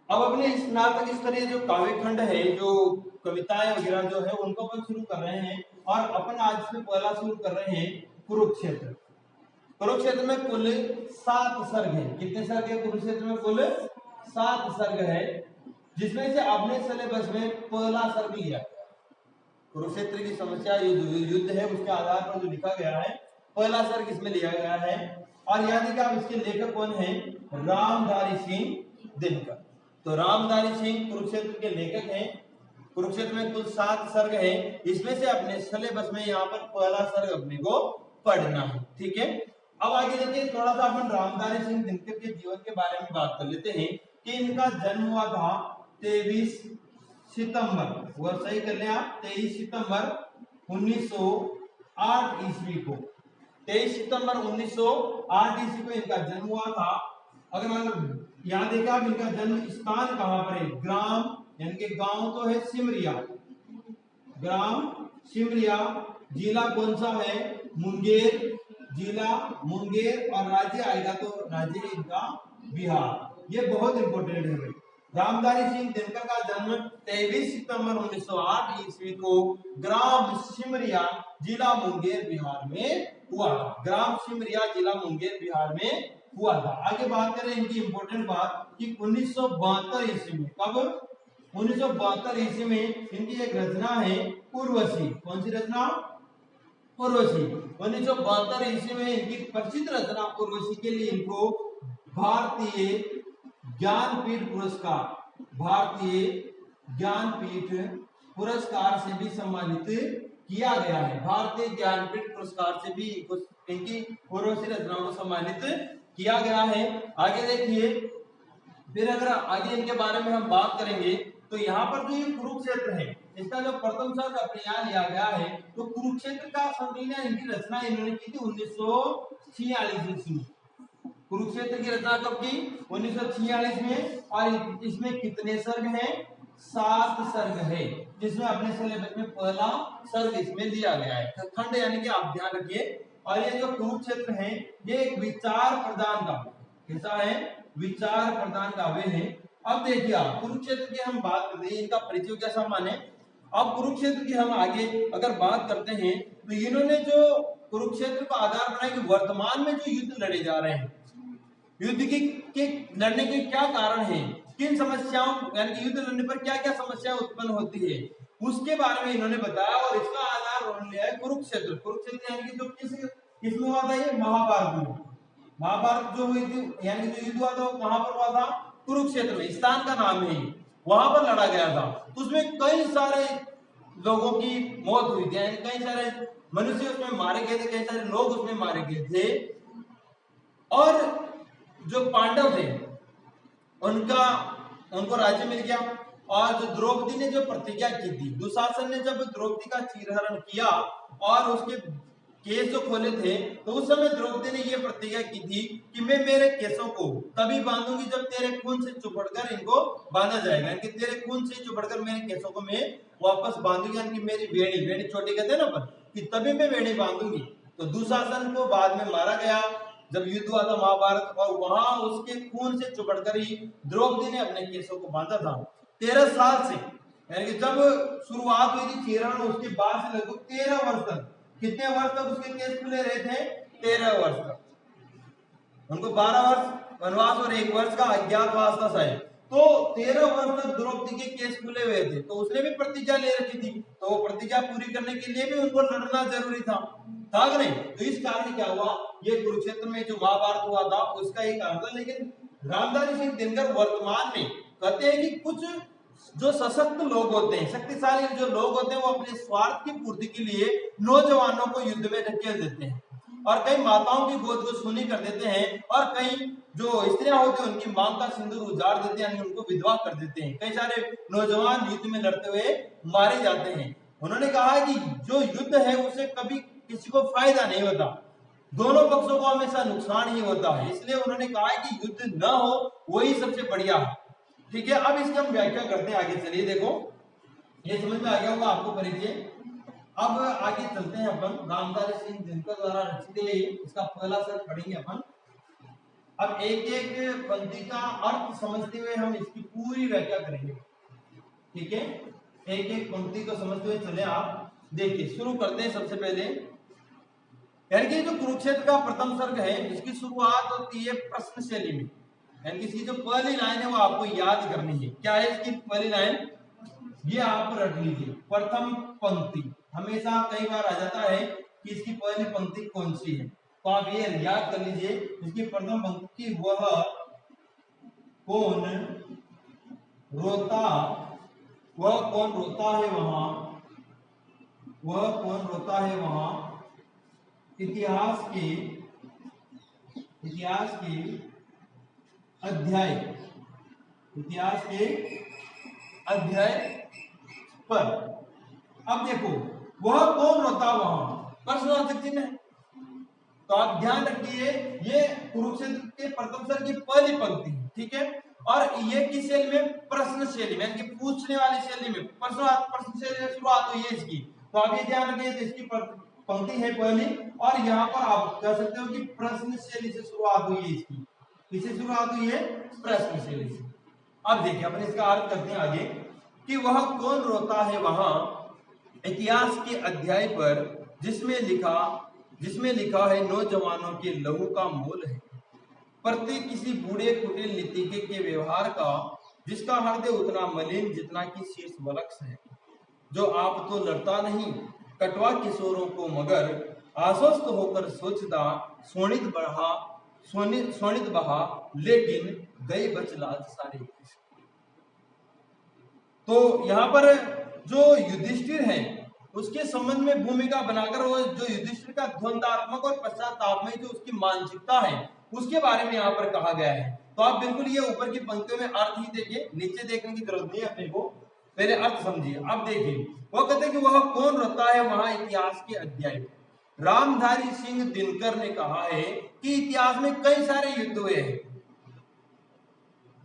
अब अपने स्नातक स्तरीय जो काव्य खंड है, जो कविताएं वगैरह जो है उनको अपन शुरू कर रहे हैं। और अपन आज से पहला शुरू कर रहे हैं कुरुक्षेत्र। कुरुक्षेत्र में कुल 7 सर्ग है। कितने सर्ग है कुरुक्षेत्र में? कुल 7 सर्ग है, जिसमें से अपने सिलेबस में पहला सर्ग लिया गया। कुरुक्षेत्र की समस्या युद्ध है, उसके आधार पर जो लिखा गया है पहला सर्ग इसमें लिया गया है। और याद है कि आप इसके लेखक कौन है? रामधारी सिंह दिनकर। तो रामधारी सिंह कुरुक्षेत्र के लेखक हैं। कुरुक्षेत्र में कुल 7 सर्ग है, इसमें से अपने सिलेबस में यहाँ पर पहला सर्ग अपने को पढ़ना है। ठीक है, अब आगे देखिए, थोड़ा सा अपन रामधारी सिंह दिनकर के जीवन के बारे में बात कर लेते हैं कि इनका जन्म हुआ था 23 सितंबर, वह सही कर लें आप, 23 सितंबर 1908 ईस्वी को। 23 सितंबर 1908 ईस्वी को इनका जन्म हुआ था। अगर मतलब यहाँ देखा आप, इनका जन्म स्थान कहाँ पर है? ग्राम यानी कि गांव तो है सिमरिया, ग्राम सिमरिया, जिला कौन सा है? मुंगेर, जिला मुंगेर, और राज्य आएगा तो राज्य इनका बिहार। ये बहुत इंपॉर्टेंट है भाई। रामधारी सिंह दिनकर का जन्म 23 सितंबर 1908 ईस्वी को ग्राम सिमरिया, जिला मुंगेर, बिहार में हुआ था। ग्राम सिमरिया, जिला मुंगेर, बिहार में हुआ था। आगे बात करें इनकी इंपॉर्टेंट बात कि 1972 ईस्वी में, कब? 1972 ईस्वी में इनकी एक रचना है उर्वशी। कौन सी रचना? उर्वशी। 1972 ईस्वी में इनकी प्रसिद्ध रचना उर्वशी के लिए इनको भारतीय ज्ञानपीठ पुरस्कार, भारतीय ज्ञानपीठ पुरस्कार से भी सम्मानित किया गया है। भारतीय ज्ञानपीठ पुरस्कार से भी इनकी उर्वशी रचनाओं को सम्मानित किया गया है। आगे देखिए, फिर अगर आगे इनके बारे में हम बात करेंगे तो यहाँ पर जो ये कुरुक्षेत्र है, इसका जो प्रथम सर्ग अपने यहाँ लिया गया है, तो कुरुक्षेत्र का संकलन इनकी रचना इन्होंने की थी 1946 ईस्वी में। कुरुक्षेत्र की रचना कब की? 1946 में। और इसमें कितने सर्ग हैं? 7 सर्ग है, जिसमें अपने सिलेबस में पहला सर्ग इसमें लिया गया है। खंड यानी कि आप ध्यान रखिए। और ये जो कुरुक्षेत्र है, ये एक विचार प्रदान काव्य, कैसा है? विचार प्रदान काव्य है। अब देखिए आप, कुरुक्षेत्र की हम बात करते हैं, इनका परिचय कैसा माने। अब कुरुक्षेत्र की हम आगे अगर बात करते हैं तो इन्होंने जो कुरुक्षेत्र को आधार बनाया कि वर्तमान में जो युद्ध लड़े जा रहे हैं, युद्ध के लड़ने के क्या कारण हैं, किन समस्याओं यानी कि युद्ध लड़ने पर क्या क्या समस्याएं उत्पन्न होती है, उसके बारे में इन्होंने बताया। और इसका आधार उन्होंने लिया है कुरुक्षेत्र। कुरुक्षेत्र यानी कि जो किसमें हुआ था? ये महाभारत में। महाभारत जो हुई थी यानी कि जो युद्ध हुआ था वो कहां पर हुआ था? कुरुक्षेत्र में, स्थान का नाम है, वहां पर लड़ा गया था। तो उसमें कई सारे लोगों की मौत हुई थी, यानी कई सारे मनुष्य उसमें मारे गए थे, कई सारे लोग उसमें मारे गए थे। और जो पांडव थे उनको राज्य मिल गया। और जो द्रौपदी ने जो प्रतिज्ञा की थी, दुशासन ने जब द्रौपदी का चीरहरण किया और उसके केस जो खोले थे, तो उस समय द्रौपदी ने ये प्रतिज्ञा की थी कि मैं मेरे केसों को तभी बांधूंगी जब तेरे खून से चुपड़कर इनको बांधा जाएगा, यानी कि तेरे खून से चुपड़कर मेरे केसों को मैं वापस बांधूंगी, यानी कि मेरी वेणी छोटी कहते हैं ना अपन, कि तभी मैं वेणी बांधूंगी। तो दुशासन को बाद में मारा गया जब युद्ध हुआ था महाभारत, और वहां उसके खून से चुपड़कर ही द्रौपदी ने अपने केसों को बांधा था। 13 साल से, यानी कि जब शुरुआत हुई थी चीरहरण, उसके बाद से लगभग 13 वर्ष तक, कितने वर्ष तक उसके केस खुले रहे थे? 13 वर्ष तक। उनको 12 वर्ष वनवास और 1 वर्ष का अज्ञातवास था शायद। तो 13 वर्ष तक द्रौपदी के केस खुले हुए थे। तो उसने भी प्रतिज्ञा ले रखी थी, तो वो प्रतिज्ञा पूरी करने के लिए भी उनको लड़ना जरूरी था कि नहीं? तो इस कारण क्या हुआ, ये कुरुक्षेत्र में जो महाभारत हुआ था उसका एक कारण था। लेकिन रामधारी सिंह दिनकर वर्तमान में कहते हैं कि कुछ जो सशक्त लोग होते हैं, शक्तिशाली जो लोग होते हैं, वो अपने स्वार्थ की पूर्ति के लिए नौजवानों को युद्ध में ढकेल देते हैं, और कई माताओं की गोद को सूनी कर देते हैं, और कई जो स्त्रियां होती हैं उनकी मांग का सिंदूर उजाड़ देते हैं, यानी उनको विधवा कर देते हैं। कई सारे नौजवान युद्ध में लड़ते हुए मारे जाते हैं। उन्होंने कहा कि जो युद्ध है उससे कभी किसी को फायदा नहीं होता, दोनों पक्षों को हमेशा नुकसान ही होता है। इसलिए उन्होंने कहा कि युद्ध न हो वही सबसे बढ़िया है। ठीक है, अब इसकी हम व्याख्या करते हैं आगे। चलिए देखो, ये समझ में आ गया होगा आपको परिचय। अब आगे चलते हैं अपन। रामधारी सिंह दिनकर द्वारा रचित है, इसका पहला सर्ग पढ़ेंगे अपन। अब एक एक पंक्ति का अर्थ समझते हुए हम इसकी पूरी व्याख्या करेंगे, ठीक है। एक एक पंक्ति को समझते हुए चले आप। देखिए शुरू करते हैं सबसे पहले, यानी कि जो कुरुक्षेत्र का प्रथम सर्ग है इसकी शुरुआत होती है प्रश्न शैली में, यानी कि इसकी जो पहली लाइन है वो आपको याद करनी है। क्या है इसकी पहली लाइन, ये आप रट लीजिए, प्रथम पंक्ति। हमेशा कई बार आ जाता है कि इसकी पहली पंक्ति कौन सी है, तो आप ये याद कर लीजिए। इसकी प्रथम पंक्ति, वह कौन रोता, वह कौन रोता है वहां, वह कौन रोता है वहां इतिहास के अध्याय, इतिहास के अध्याय पर। अब देखो, वह कौन रोता वहां, प्रश्नवाचक चिन्ह है, तो आप ध्यान रखिए ये कुरुक्षेत्र के प्रथम सर्ग की पहली पंक्ति, ठीक है। और ये किस शैली में, प्रश्न शैली में, यानी कि पूछने वाली शैली में, प्रश्न शैली में शुरुआत हुई है इसकी। तो आप ये ध्यान रखिए इसकी पंक्ति है पहली, और यहाँ पर आप कह सकते हो कि प्रश्न शैली से शुरुआत हुई है इसकी। किससे शुरुआत हुई है, प्रश्न शैली से। अब देखिए अपन इसका अर्थ करते हैं आगे, कि वह कौन रोता है वहां इतिहास के अध्याय पर, जिसमें लिखा है नौजवानों के लहू का मोल है, प्रत्येक किसी बूढ़े कुटिल नीतिज्ञ के व्यवहार का, जिसका हृदय उतना मलिन जितना कि शीर्ष वलक्ष है, जो आप तो लड़ता नहीं कटवा किशोरों को मगर, आश्वस्त होकर सोचता सोनित बहा लेकिन गई बच लाज सारे। तो यहाँ पर जो युधिष्ठिर है उसके संबंध में भूमिका बनाकर, वो जो युधिष्ठिर का द्वंद्वात्मक और पश्चातापमय जो उसकी मानसिकता है उसके बारे में यहाँ पर कहा गया है। तो आप बिल्कुल ये ऊपर की पंक्तियों में अर्थ ही देखिए, नीचे देखने की जरूरत नहीं है अपने को, पहले अर्थ समझिए। अब देखिए वो कहते हैं कि वह कौन रोता है वहां इतिहास के अध्याय। रामधारी सिंह दिनकर ने कहा है कि इतिहास में कई सारे युद्ध हुए हैं।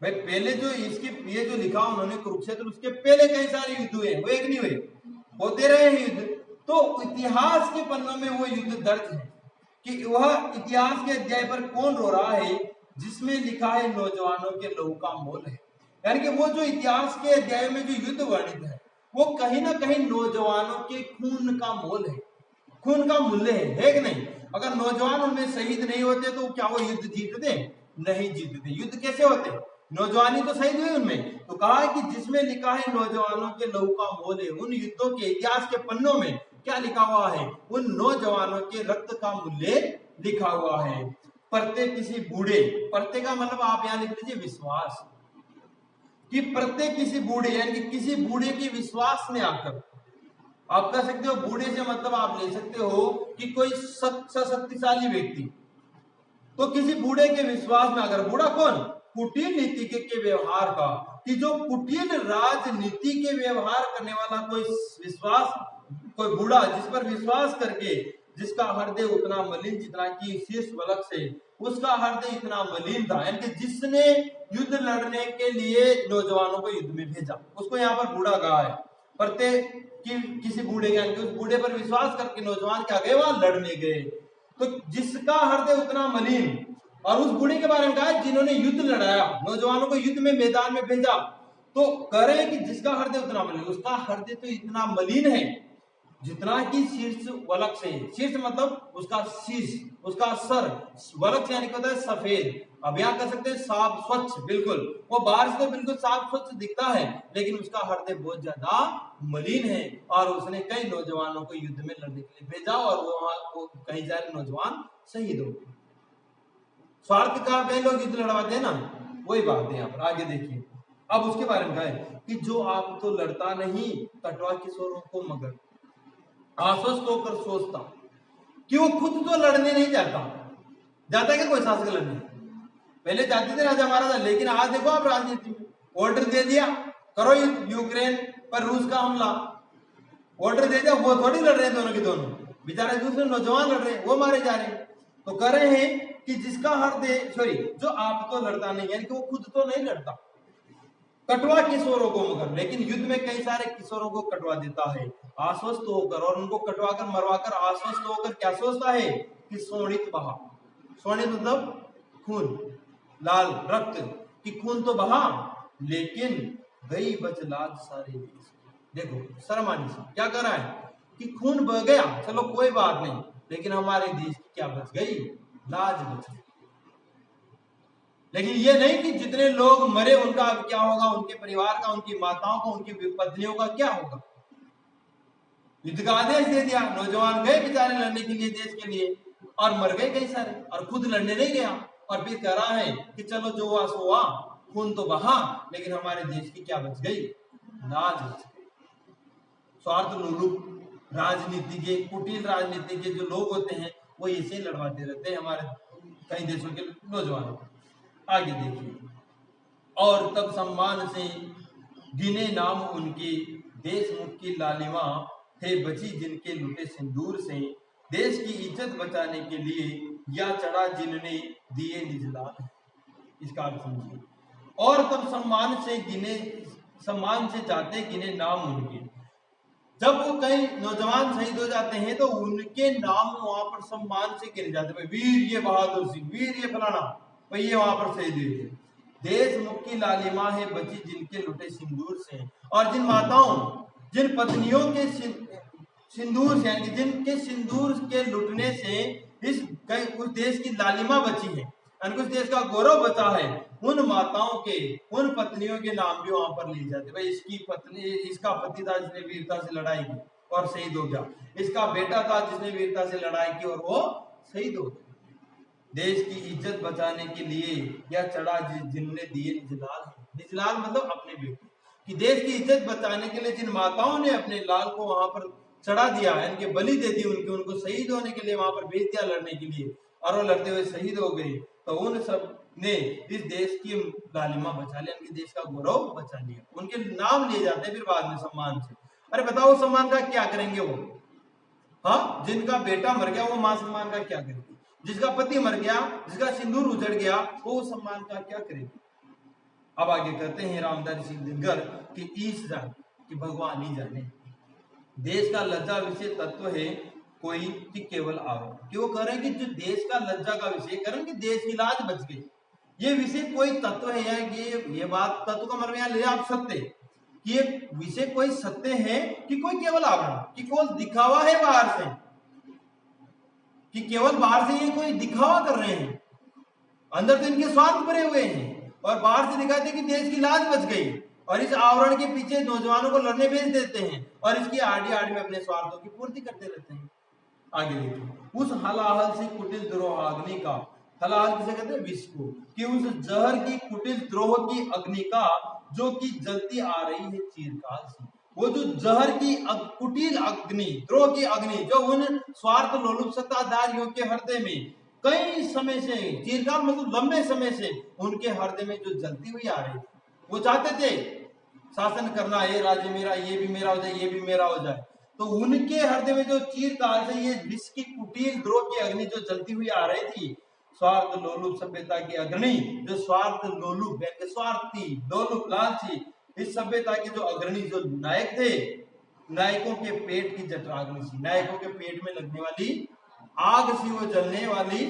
भाई पहले जो इसके ये जो लिखा उन्होंने कुरुक्षेत्र, उसके पहले कई सारे युद्ध हुए, वो एक नहीं हुए, होते रहे हैं युद्ध। तो इतिहास के पन्नों में वो युद्ध दर्ज है कि वह इतिहास के अध्याय पर कौन रो रहा है, जिसमें लिखा है नौजवानों के लहू का मोल है। यानी कि वो जो इतिहास के अध्याय में जो युद्ध वर्णित है वो कहीं ना कहीं नौजवानों के खून का मोल है, खून का मूल्य है कि नहीं। अगर नौजवान उनमें शहीद नहीं होते तो क्या वो युद्ध जीतते, नहीं जीतते। युद्ध कैसे होते, नौजवानी तो शहीद हुई उनमें। तो कहा है कि जिसमें लिखा है नौजवानों के लहू का मोल है, उन युद्धों के इतिहास के पन्नों में क्या लिखा हुआ है, उन नौजवानों के रक्त का मूल्य लिखा हुआ है। प्रत्येक किसी बूढ़े, प्रत्येक का मतलब आप यहाँ लिख लीजिए विश्वास, कि प्रत्येक किसी बूढ़े, यानी कि किसी बूढ़े के विश्वास में आकर, आप कह सकते हो बूढ़े से मतलब आप ले सकते हो कि कोई शक्तिशाली व्यक्ति, तो किसी बूढ़े के विश्वास में अगर, बूढ़ा कौन, कुटिल नीति के व्यवहार का, कि जो कुटिल राजनीति के व्यवहार करने वाला कोई विश्वास, कोई बूढ़ा जिस पर विश्वास करके, जिसका हृदय उतना मलिन जितना कि शीर्ष वलक्ष से, उसका हृदय इतना मलिन था, यानी कि जिसने युद्ध लड़ने के लिए नौजवानों को युद्ध में भेजा, उसको यहाँ पर बूढ़ा कहा है। प्रत्येक कि किसी बूढ़े, यानी कि उस बूढ़े पर विश्वास करके नौजवान क्या गए, वहां लड़ने गए। तो जिसका हृदय उतना मलिन, और उस बूढ़े के बारे में कहा जिन्होंने युद्ध लड़ाया, नौजवानों को युद्ध में मैदान में भेजा। तो कह रहे हैं कि जिसका हृदय उतना मलिन, उसका हृदय तो इतना मलिन है जितना कि शीर्ष वलक्ष है। शीर्ष मतलब उसका शीर्ष, उसका सर, वलक्ष यानी कि होता है सफेद। अब यहाँ कह सकते हैं साफ स्वच्छ, बिल्कुल वो बाहर से तो बिल्कुल साफ स्वच्छ दिखता है, लेकिन उसका हृदय बहुत ज्यादा मलिन है। और उसने कई नौजवानों को युद्ध में लड़ने के लिए भेजा, और वो कई सारे नौजवान शहीद हो गए। स्वार्थ का कई लोग युद्ध लड़वाते हैं ना, वही बात है यहाँ पर। आगे देखिए अब उसके बारे में कहा है कि जो आप तो लड़ता नहीं कटवा किशोरों को मगर, आश्वस्त होकर सोचता, कि वो खुद तो लड़ने नहीं जाता है क्या कोई शासक लड़ने, पहले जाते थे राजा महाराजा, लेकिन आज देखो आप राजनीति में ऑर्डर दे दिया करो यूक्रेन पर रूस का हमला, ऑर्डर दे दिया, वो थोड़ी लड़ रहे हैं दोनों के दोनों, बेचारे दूसरे नौजवान लड़ रहे हैं, वो मारे जा रहे हैं। तो कह रहे हैं कि जिसका हृदय, जो आप तो लड़ता नहीं, यानी कि वो खुद तो नहीं लड़ता, कटवा किशोरों को मगर, लेकिन युद्ध में कई सारे किशोरों को कटवा देता है आश्वस्त होकर, और उनको कटवाकर मरवाकर आश्वस्त होकर क्या सोचता है कि सोनित बहा, सोनित मतलब खून, लाल रक्त कि खून तो बहा, लेकिन गई बच लाज सारे देश। देखो शर्म आनी सी क्या कर रहा है कि खून बह गया, चलो कोई बात नहीं, लेकिन हमारे देश की क्या बच गई, लाज बच गई। लेकिन ये नहीं कि जितने लोग मरे उनका अब क्या होगा, उनके परिवार का, उनकी माताओं का, उनकी पत्नियों का क्या होगा। युद्ध का आदेश दे दिया, नौजवान गए बेचारे लड़ने के लिए देश के लिए और मर गए कई सारे, और खुद लड़ने नहीं गया, और फिर कह रहा है कि चलो जो हुआ सो हुआ, खून तो बहा, लेकिन हमारे देश की क्या बच गई, लाज बच गई। स्वार्थ लोलुप राजनीति के, कुटिल राजनीति के जो लोग होते हैं वो ऐसे लड़वाते रहते हैं हमारे कई देशों के नौजवानों। आगे देखिए, और तब सम्मान से गिने नाम उनके, देशमुख की लालिमा थे बची जिनके लुटे सिंदूर से, देश की इज्जत बचाने के लिए या चढ़ा जिनने दिए निज लाल। इसका अर्थ समझिए, और तब सम्मान से गिने, सम्मान से जाते गिने नाम उनके, जब वो कई नौजवान शहीद हो जाते हैं तो उनके नाम वहां पर सम्मान से गिने जाते हैं, वीर ये बहादुर सिंह, वीर ये फलाना, भाई ये वहां पर शहीद हुए थे। देशमुख की लालिमा है बची जिनके लुटे सिंदूर से, और जिन माताओं, जिन पत्नियों के सिंदूर से, यानी जिनके सिंदूर के लुटने से उस देश की लालिमा बची है, उस देश का गौरव बचा है, उन माताओं के, उन पत्नियों के नाम भी वहां पर लिए जाते। भाई इसकी पत्नी, इसका पति था जिसने वीरता से लड़ाई की और शहीद हो गया, इसका बेटा था जिसने वीरता से लड़ाई की और वो शहीद हो गया। देश की इज्जत बचाने के लिए या चढ़ा जिनने दिए निजलाल, निजलाल मतलब अपने बेटे, कि देश की इज्जत बचाने के लिए जिन माताओं ने अपने लाल को वहां पर चढ़ा दिया, इनके बलि दे दी, उनको शहीद होने के लिए वहां पर भेज दिया लड़ने के लिए, और वो लड़ते हुए शहीद हो गए, तो उन सब ने इस देश की लालिमा बचा लिया, इनके देश का गौरव बचा लिया, उनके नाम लिए जाते हैं फिर बाद में सम्मान से। अरे बताओ सम्मान का क्या करेंगे वो, हाँ जिनका बेटा मर गया वो मां सम्मान का क्या करेगी, जिसका पति मर गया, जिसका सिंदूर उजड़ गया, वो सम्मान का क्या करेगी। अब आगे कहते हैं रामदास सिंह दिनकर कि ईश जान कि भगवान ही जाने, देश का लज्जा विषय तत्व है कोई कि केवल आओ, कि वो कह रहे हैं कि जो देश का लज्जा का विषय कह रहे हैं कि देश की लाज बच गई, ये विषय कोई तत्व है, या ये बात तत्व का मतलब यहाँ ले आप सत्य, कि ये विषय कोई सत्य है कि कोई केवल आवरण, कि केवल दिखावा है बाहर से, कि केवल बाहर से ये कोई दिखावा कर रहे हैं, अंदर तो इनके स्वार्थ भरे हुए हैं, और बाहर से दिखाते हैं कि देश की लाज बच गई, और इस आवरण के पीछे नौजवानों को लड़ने भेज देते हैं, और इसकी आड़ी आड़ी में अपने स्वार्थों की पूर्ति करते रहते हैं। आगे देखिए, उस हलाहल से कुटिल द्रोह अग्नि का, हलाहल किसे कहते हैं, विष को, कि उस जहर की कुटिल द्रोह की अग्नि का जो कि जलती आ रही है चिरकाल से, वो जो जहर की कुटिल अग्नि, द्रोह की अग्नि, जो उन स्वार्थ लोलुप सत्ताधारियों के हृदय में कई समय से, चिरकाल मतलब लंबे समय से उनके हृदय में जो जलती हुई आ रही थी, वो चाहते थे शासन करना, ये राज्य मेरा, ये भी मेरा हो जाए, ये भी मेरा हो जाए, तो उनके हृदय में जो चिरकाल से ये विष की कुटिल द्रोह की अग्नि जो जलती हुई आ रही थी, स्वार्थ लोलुप सभ्यता की अग्नि, जो स्वार्थ लोलुप स्वार्थी लोलुप लालची इस सभ्यता के जो अग्रणी, जो नायक थे, नायकों के पेट की जठराग्नि सी, नायकों के पेट में लगने वाली आग सी, वो जलने वाली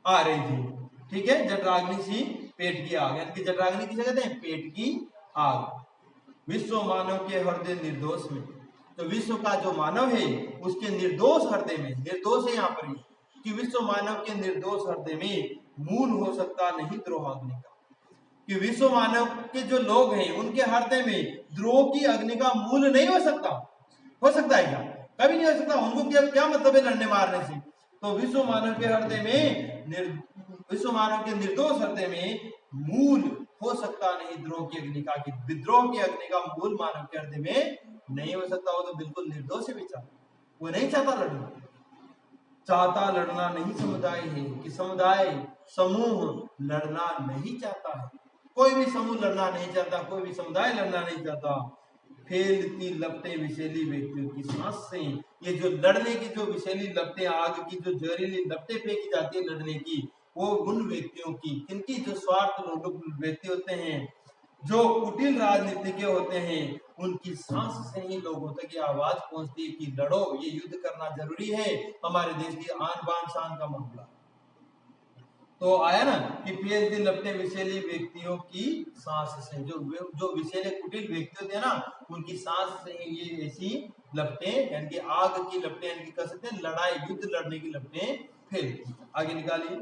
आ रही थी, ठीक है, जठराग्नि सी, पेट की आग, यानी कि जठराग्नि किसे कहते हैं, पेट की आग। विश्व मानव के हृदय निर्दोष में, तो विश्व का जो मानव है उसके निर्दोष हृदय में, निर्दोष है यहाँ पर कि विश्व मानव के निर्दोष हृदय में मूल हो सकता नहीं द्रोहाग्नि का, कि विश्व मानव के जो लोग हैं उनके हृदय में द्रोह की अग्नि का मूल नहीं हो सकता। हो सकता है क्या, कभी नहीं हो सकता, उनको क्या मतलब है लड़ने मारने से। तो विश्व मानव के हृदय में, विश्व मानव के निर्दोष हृदय में मूल हो सकता नहीं द्रोह की अग्नि का, कि विद्रोह की अग्नि का मूल मानव के हृदय में नहीं हो सकता, वो तो बिल्कुल निर्दोष है बेचारा, वो नहीं चाहता लड़ना, चाहता लड़ना नहीं समुदाय है, कि समुदाय समूह लड़ना नहीं चाहता है, कोई भी समूह लड़ना नहीं चाहता, कोई भी समुदाय लड़ना नहीं चाहता। फैलती लपटें विषैली व्यक्तियों की सांस से, ये जो लड़ने की जो विषैली लपटें, आग की जो जहरीली लपटें फेंकी जाती है लड़ने की, वो उन व्यक्तियों की, किनकी, जो स्वार्थ लोलुप व्यक्ति होते हैं, जो कुटिल राजनीतिज्ञ होते हैं, उनकी सांस से ही लोगों तक ये आवाज पहुंचती है कि लड़ो, ये युद्ध करना जरूरी है, हमारे देश की आन बान शान का मामला। तो आया ना कि पीएचडी लपटे विषैले व्यक्तियों की सांस से, जो विषैले कुटिल व्यक्ति होते हैं ना, उनकी सांस से ये ऐसी लपटे यानी कि आग की लपटे यानी कि कह सकते हैं लड़ाई युद्ध लड़ने की लपटे फैलती। आगे निकालिए,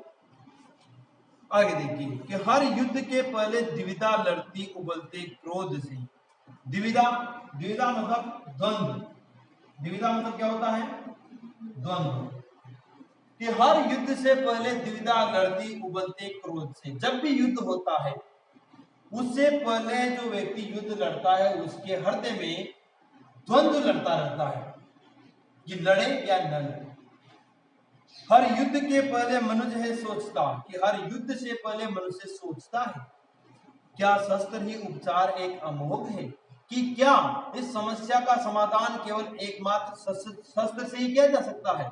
आगे देखिए कि हर युद्ध के पहले द्विविधा लड़ती उबलते क्रोध से। द्विविधा, द्विविधा मतलब द्वंद्व, द्विविधा मतलब क्या होता है? द्वंद्व। कि हर युद्ध से पहले द्विविधा लड़ती उबलते क्रोध से। जब भी युद्ध होता है उससे पहले जो व्यक्ति युद्ध लड़ता है उसके हृदय में द्वंद्व लड़ता रहता है कि लड़े या न लड़े। हर युद्ध के पहले मनुष्य है सोचता, कि हर युद्ध से पहले मनुष्य सोचता है क्या शस्त्र ही उपचार एक अमोघ है, कि क्या इस समस्या का समाधान केवल एकमात्र शस्त्र से ही किया जा सकता है।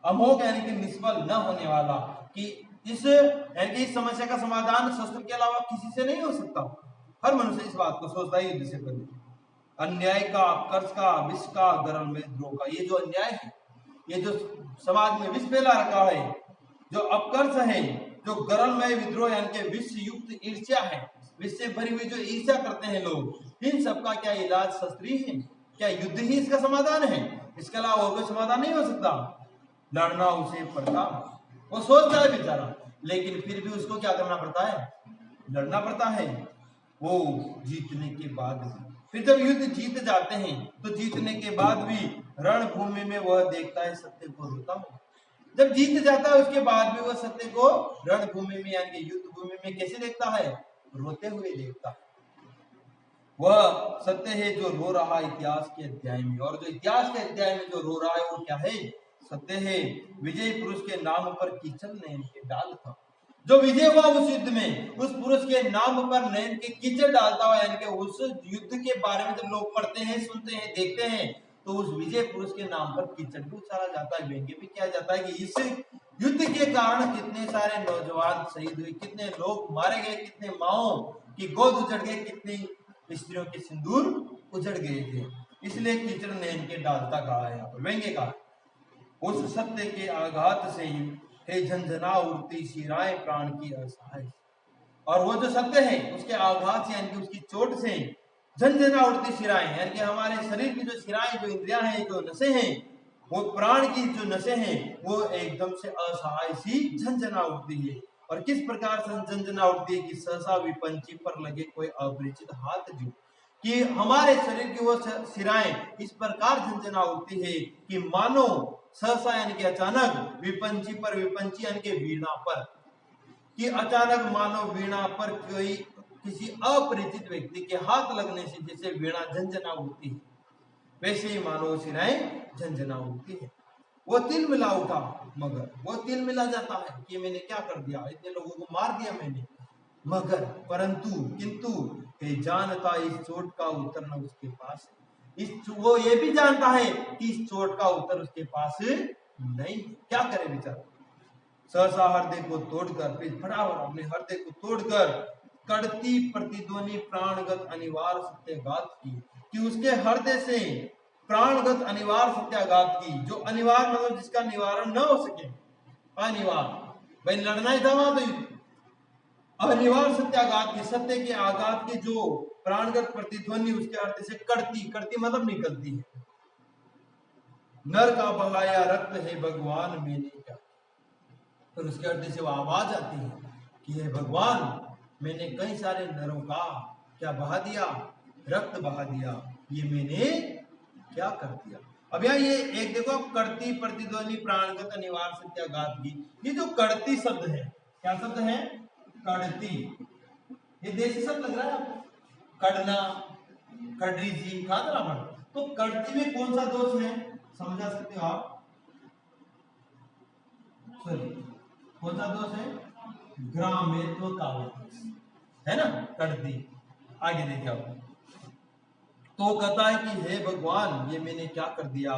अमोघ यानी कि निष्फल न होने वाला, कि इस यानी कि इस समस्या का समाधान शस्त्र के अलावा किसी से नहीं हो सकता। हर मनुष्य इस बात को सोचता है युद्ध से पहले। अन्याय का, अपकर्ष का, विष का, गरल में द्रोह का। ये जो अन्याय है, ये जो समाज में विष फैला रखा है, जो अपकर्ष है, जो गरल में विद्रोह यानी कि विष युक्त ईर्ष्या है, विष से भरी हुई जो ईर्ष्या करते हैं लोग, इन सबका क्या इलाज शस्त्र ही है? क्या युद्ध ही इसका समाधान है? इसके अलावा और कोई समाधान नहीं हो सकता। लड़ना उसे पड़ता, वो सोचता है बेचारा, लेकिन फिर भी उसको क्या करना पड़ता है? लड़ना पड़ता है। वो जीतने के बाद भी, फिर जब युद्ध जीत जाते हैं तो जीतने के बाद भी रणभूमि में वह देखता है सत्य को रोता हो। जब जीत जाता है उसके बाद भी वह सत्य को रणभूमि में यानी युद्ध भूमि में कैसे देखता है? रोते हुए देखता है। वह सत्य है जो रो रहा इतिहास के अध्याय में, और जो इतिहास के अध्याय में जो रो रहा है वो क्या है? सत्य है। विजय पुरुष के नाम पर कीचड़ नयन के डाल था। जो विजय हुआ उस युद्ध में, उस पुरुष के नाम पर नयन के कीचड़ डालता हुआ, यानी कि उस युद्ध के बारे में जब लोग पढ़ते हैं, सुनते हैं, देखते हैं, तो उस विजय पुरुष के नाम पर कीचड़ भी उछाला जाता है, व्यंग्य भी किया जाता है कि इस युद्ध के कारण कितने सारे नौजवान शहीद हुए, कितने लोग मारे गए, कितने माओ की गोद उजड़ गए, कितनी स्त्रियों के सिंदूर उजड़ गए थे। इसलिए कीचड़ नयन के डालता कहा है, यहाँ पर व्यंग्य कहा। उस सत्य के आघात से हे झंझना उड़ती शिराएं प्राण की असहाय। और वो जो सत्य है उसके आघात से यानी कि उसकी चोट से झंझना उड़ती शिराएं, यानी कि हमारे शरीर की जो शिराएं, जो इंद्रियां हैं, जो नसें हैं, वो प्राण की जो नसें हैं, वो एकदम से असहाय सी झंझना उठती है। और किस प्रकार से झंझना उठती है कि सहसा विपंची पर लगे कोई अपरिचित हाथ, जो कि हमारे शरीर की वो शिराएं इस प्रकार झंझना उठती है कि मानो सहसा यानी कि अचानक, विपंची पर, विपंची यानी कि वीणा पर, कि अचानक मानो वीणा पर कोई किसी अपरिचित व्यक्ति के हाथ लगने से जैसे वीणा झंझना उठती है, वैसे ही मानो शिराएं झंझना उठती है। वो तिल मिला उठा, मगर वो तिल मिला जाता है कि मैंने क्या कर दिया, इतने लोगों को मार दिया मैंने, मगर परंतु किंतु ये जानता इस चोट का उत्तर न उसके पास है। वो ये भी जानता है कि इस चोट का उत्तर उसके पास नहीं। क्या करे बेचारा? सहसा हृदय को तोड़कर, फिर फटाफट अपने हृदय को तोड़कर कड़ती प्रतिध्वनि प्राणगत अनिवार्य सत्याघात की, कि उसके हृदय से प्राणगत अनिवार्य सत्याघात की। जो अनिवार्य मतलब जिसका निवारण न हो सके, अनिवार्य, भाई लड़ना ही था वहां तो अनिवार्य सत्याघात की, सत्य के आघात की जो प्राणगत प्रतिध्वनि उसके हृदय से कड़ती, कड़ती मतलब निकलती है। नर का बहाया रक्त है भगवान मैंने क्या, फिर उसके हृदय से वो आवाज आती है कि हे भगवान, मैंने कई सारे नरों का क्या बहा दिया, रक्त बहा दिया, ये मैंने क्या कर दिया। अब यहाँ ये एक देखो, कड़ती प्रतिध्वनि प्राणगत अनिवार्य सत्याघात की, ये जो कड़ती शब्द है, क्या शब्द है? कड़ती। ये देसी शब्द लग रहा है आपको, कड़ना, कड़ी जी, कहा तो कड़ती में कौन सा दोष है समझा सकते हो आप? सॉरी, कौन सा दोष है? ग्रामेत्व का है ना, कड़ती। आगे देखिए आप, तो कहता है कि हे भगवान, ये मैंने क्या कर दिया,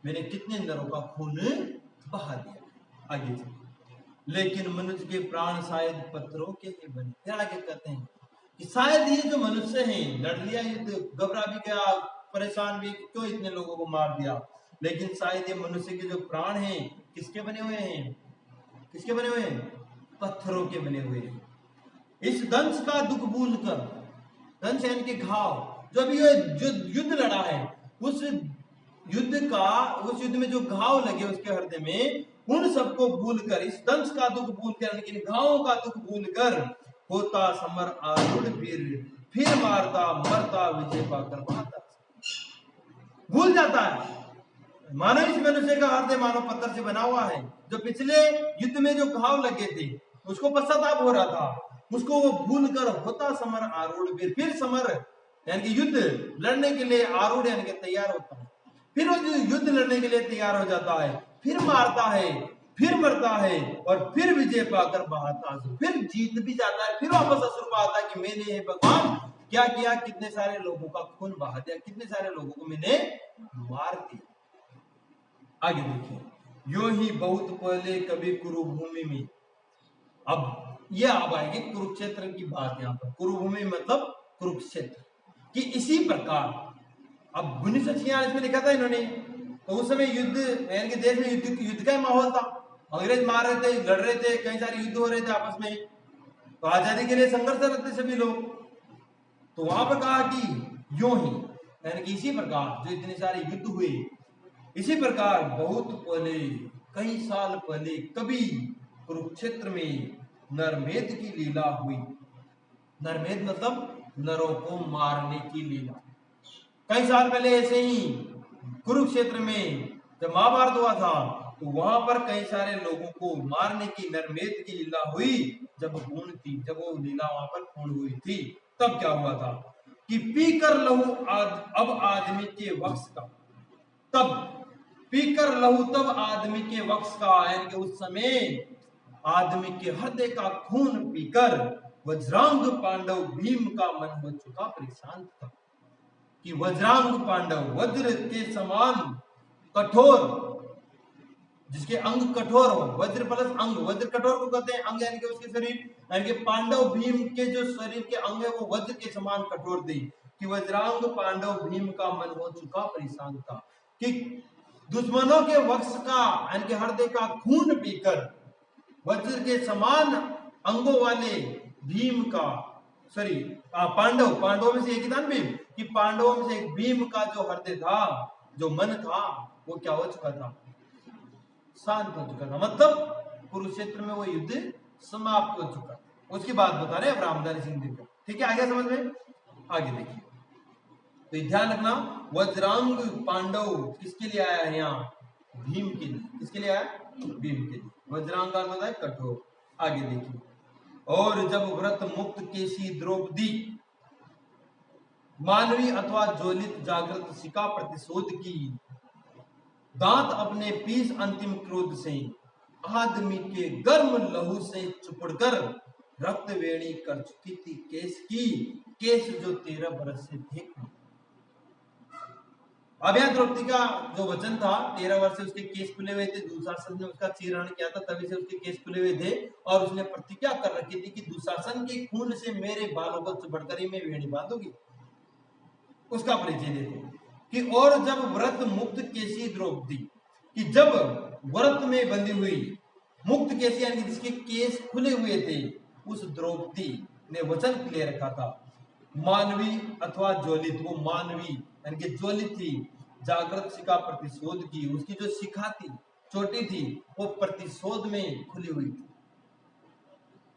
मैंने कितने नरों का खून बहा दिया। आगे चलिए, लेकिन मनुष्य के प्राण शायद पत्थरों के ही बने। फिर आगे कहते हैं कि शायद ये जो मनुष्य है, लड़ लिया युद्ध, घबरा भी गया, परेशान भी, क्यों इतने लोगों को मार दिया, लेकिन शायद ये मनुष्य के जो प्राण हैं किसके बने हुए हैं? किसके बने हुए हैं? पत्थरों के बने हुए हैं। इस दंश का दुख भूल कर, दंश यानी कि घाव, जो अभी ये युद्ध लड़ा है, उस युद्ध में जो घाव लगे उसके हृदय में, उन सबको भूलकर, इस दंश का दुख भूलकर, लेकिन घावों का दुख भूलकर, होता समर आरूढ़ वीर, फिर मारता मरता विजय पाकर भाता। भूल जाता है। मानो इस मनुष्य का हृदय मानो पत्थर से बना हुआ है। जो पिछले युद्ध में जो घाव लगे थे उसको पश्चाताप हो रहा था, उसको वो भूल कर होता समर आरूढ़ वीर, फिर समर यानी कि युद्ध लड़ने के लिए आरूढ़ यानी कि तैयार होता है, फिर वो युद्ध लड़ने के लिए तैयार हो जाता है, फिर मारता है, फिर मरता है, और फिर विजय पाकर बहाता है, फिर जीत भी जाता है, फिर वापस अश्रु आता है कि मैंने भगवान क्या किया, कितने सारे लोगों का खून बहा दिया, कितने सारे लोगों को मैंने मार दिया। आगे देखिए, यो ही बहुत पहले कभी कुरुभूमि में, अब ये अब आएगी कुरुक्षेत्र की बात। यहाँ पर कुरुभूमि मतलब कुरुक्षेत्र कि इसी प्रकार, अब 1946 में लिखा था इन्होंने, तो उस समय युद्ध यानी कि देश में युद्ध का माहौल था, अंग्रेज मार रहे थे, लड़ रहे थे, कई सारे युद्ध हो रहे थे आपस में, तो आजादी के लिए संघर्ष करते सभी लोग। तो वहां पर कहा कि यो ही यानी कि इसी प्रकार जो इतने सारे युद्ध हुए, इसी प्रकार बहुत पहले, कई साल पहले कभी कुरुक्षेत्र में नरमेध की लीला हुई। नरमेध मतलब नरों को मारने की लीला। कई साल पहले ऐसे ही कुरुक्षेत्र में जब महाभारत हुआ था, तो वहां पर कई सारे लोगों को मारने की नरमेध की लीला हुई। जब पूर्ण थी, जब वो लीला वहां पर पूर्ण हुई थी, तब क्या हुआ था कि पीकर लहू अब आदमी के वक्ष का, तब पीकर लहू तब आदमी के वक्ष का, यानी कि उस समय आदमी के हृदय का खून पीकर वज्रांग पांडव भीम का मन हो चुका परेशान था। कि वज्रांग पांडव, वज्र के समान कठोर, जिसके अंग कठोर हो, वज्र प्लस अंग, वज्र कठोर को कहते हैं, अंग यानी कि उसके शरीर, यानी कि पांडव भीम के जो शरीर के अंग है वो वज्र के समान कठोर थे। कि वज्रांग पांडव भीम का मन हो चुका परेशान था, कि दुश्मनों के वक्ष का यानी कि हृदय का खून पीकर वज्र के समान अंगों वाले भीम का, सॉरी पांडवों में से एक ही था भीम, कि पांडवों में से एक भीम का जो हृदय था, जो मन था, वो क्या हो चुका था, शांत हो चुका था। मतलब कुरुक्षेत्र में वो युद्ध समाप्त हो चुका। उसकी बात बता रहे हैं रामधारी सिंह जी को। ठीक है, आगे समझ में, आगे देखिए, तो ध्यान रखना, वज्रांग पांडव किसके लिए आया है यहाँ, भीम के लिए। किसके लिए आया, भीम के लिए। वज्रांग का होता है कठोर। आगे देखिए, और जब व्रत मुक्त केसी द्रौपदी मानवी अथवा ज्वलित जागृत शिका प्रतिशोध की, दांत अपने पीस अंतिम क्रोध से, आदमी के गर्म लहू से चुपड़कर रक्त वेणी कर चुकी थी केस की, केस जो 13 बरस से थे। अब यहाँ द्रौपदी का जो वचन था, 13 वर्ष से उसके केस खुले हुए थे, दुशासन ने उसका चीरहरण किया था, तभी से उसके केस खुले हुए थे, और उसने प्रतिज्ञा कर रखी थी कि दुशासन के खून से मेरे बालों को चुपड़कर ही मैं वेणी बांधूंगी। उसका परिचय देते कि और जब व्रत मुक्त केसी द्रौपदी, कि जब व्रत में बंधी हुई, मुक्त केसी यानी जिसके केस खुले हुए थे, उस द्रौपदी ने वचन ले रखा था, मानवी अथवा ज्वलित, वो मानवी यानी कि ज्वलित थी, जागृत शिखा प्रतिशोध की, उसकी जो शिखा थी, चोटी थी, वो प्रतिशोध में खुली हुई थी।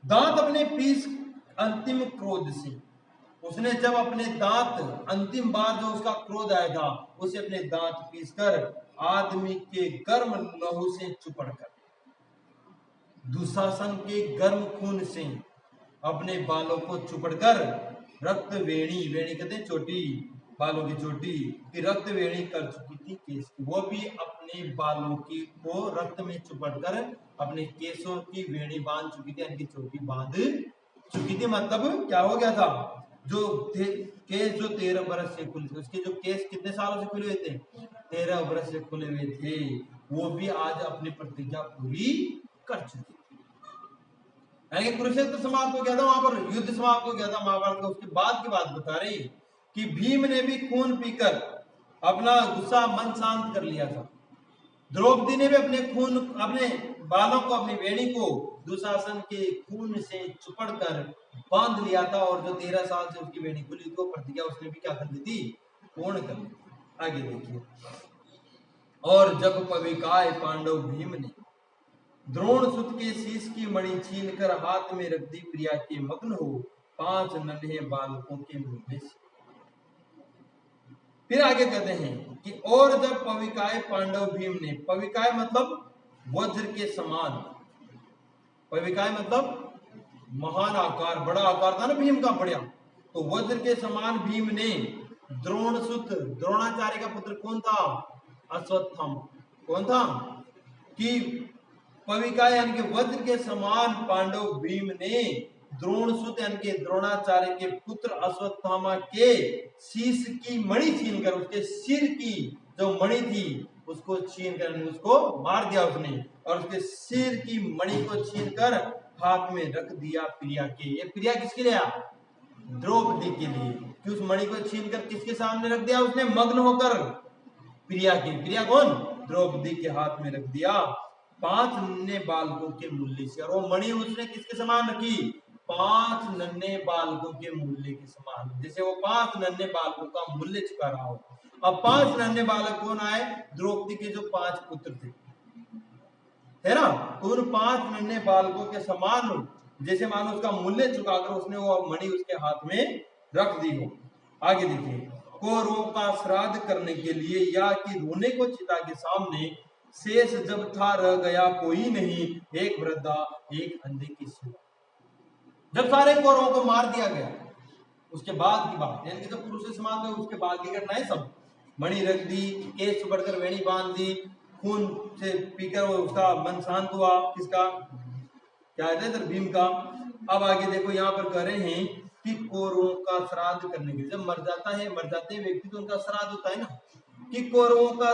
दांत अपने पीस अंतिम क्रोध से, उसने जब अपने दांत, अंतिम बार जो उसका क्रोध आया था, उसे अपने दांत पीसकर आदमी के गर्म लहू से चुपड़कर, दुशासन के गर्म खून से अपने बालों को चुपड़कर रक्त वेणी, वेणी कहते हैं चोटी, बालों की चोटी की रक्त वेणी कर चुकी थी केस की। वो भी अपने बालों की को रक्त में चुपड़कर अपने केसों की वेणी बांध चुकी थी, यानी कि चोटी बांध चुकी थी। मतलब क्या हो गया था, जो थे केस जो 13 बरस से खुले थे, उसके जो केस कितने सालों से खुले हुए थे, 13 बरस से खुले हुए थे, वो भी आज अपनी प्रतिज्ञा पूरी कर चुकी। यानी कुरुक्षेत्र समाप्त हो गया था, वहां पर युद्ध समाप्त हो गया था महाभारत का। उसके बाद की बात बता रही कि भीम ने भी खून पीकर अपना गुस्सा मन शांत कर लिया था। द्रौपदी ने भी अपने बालों को, अपनी वेणी को दुशासन के खून से चुपड़ कर बांध लिया था, और जो 13 साल से उसकी वेणी खुली थी प्रतिज्ञा उसने भी क्या कर ली थी, पूर्ण कर ली। आगे देखिए, और जब पविकाय पांडव भीम ने द्रोण सुत के शीश की मणि छीन कर हाथ में रख दी, प्रिया के मग्न हो 5 नन्हे बालकों के मुंह में से। फिर आगे कहते हैं कि और जब पविकाय पांडव भीम ने, पविकाय मतलब वज्र के समान, पविकाय मतलब महान आकार, बड़ा आकार था ना भीम का, बढ़िया, तो वज्र के समान भीम ने द्रोण सुत, द्रोणाचार्य का पुत्र कौन था, अश्वत्थामा, कौन था, कि पविकाय यानी कि वज्र के समान पांडव भीम ने द्रोण सुत यानी कि द्रोणाचार्य के पुत्र अश्वत्थामा के शीश की मणि छीनकर, उसके सिर की जो मणि थी उसको छीनकर, उसको मार दिया उसने, और उसके सिर की मणि को छीनकर हाथ में रख दिया प्रिया के। ये प्रिया किसके लिए, द्रौपदी के लिए, कि उस मणि को छीनकर किसके सामने रख दिया उसने, मग्न होकर प्रिया की, प्रिया कौन, द्रौपदी के हाथ में रख दिया 5 नन्हे बालकों के मूल्य से। और वो मणि उसने किसके समान रखी, 5 नन्हे बालकों के मूल्य के समान, जैसे वो 5 नन्हे बालकों का मूल्य चुका रहा हो। अब 5 नन्हे बालक कौन आए, द्रौपदी के जो 5 पुत्र थे, है ना, तो उन 5 नन्हे बालकों के समान, जैसे मानो उसका मूल्य चुकाकर उसने वो मणि उसके हाथ में रख दी हो। आगे देखिए, कौरवों का श्राद्ध करने के लिए या कि रोने को चिता के सामने, शेष जब था रह गया कोई नहीं, एक वृद्धा एक अंधे की सेवा। जब सारे कौरवों को मार दिया गया उसके बाद की बात, यानी कि जब पुरुष समाज में उसके बाद की घटना है, सब मणि रख दी, केस बढ़कर वेणी बांध दी, खून से पीकर उसका मन शांत हुआ, किसका, क्या है, भीम का। अब आगे देखो, यहाँ पर कह रहे हैं कि कौरवों का श्राद्ध करने के लिए, जब मर जाता है, मर जाते हैं व्यक्ति तो उनका श्राद्ध होता है ना, कि कौरवों का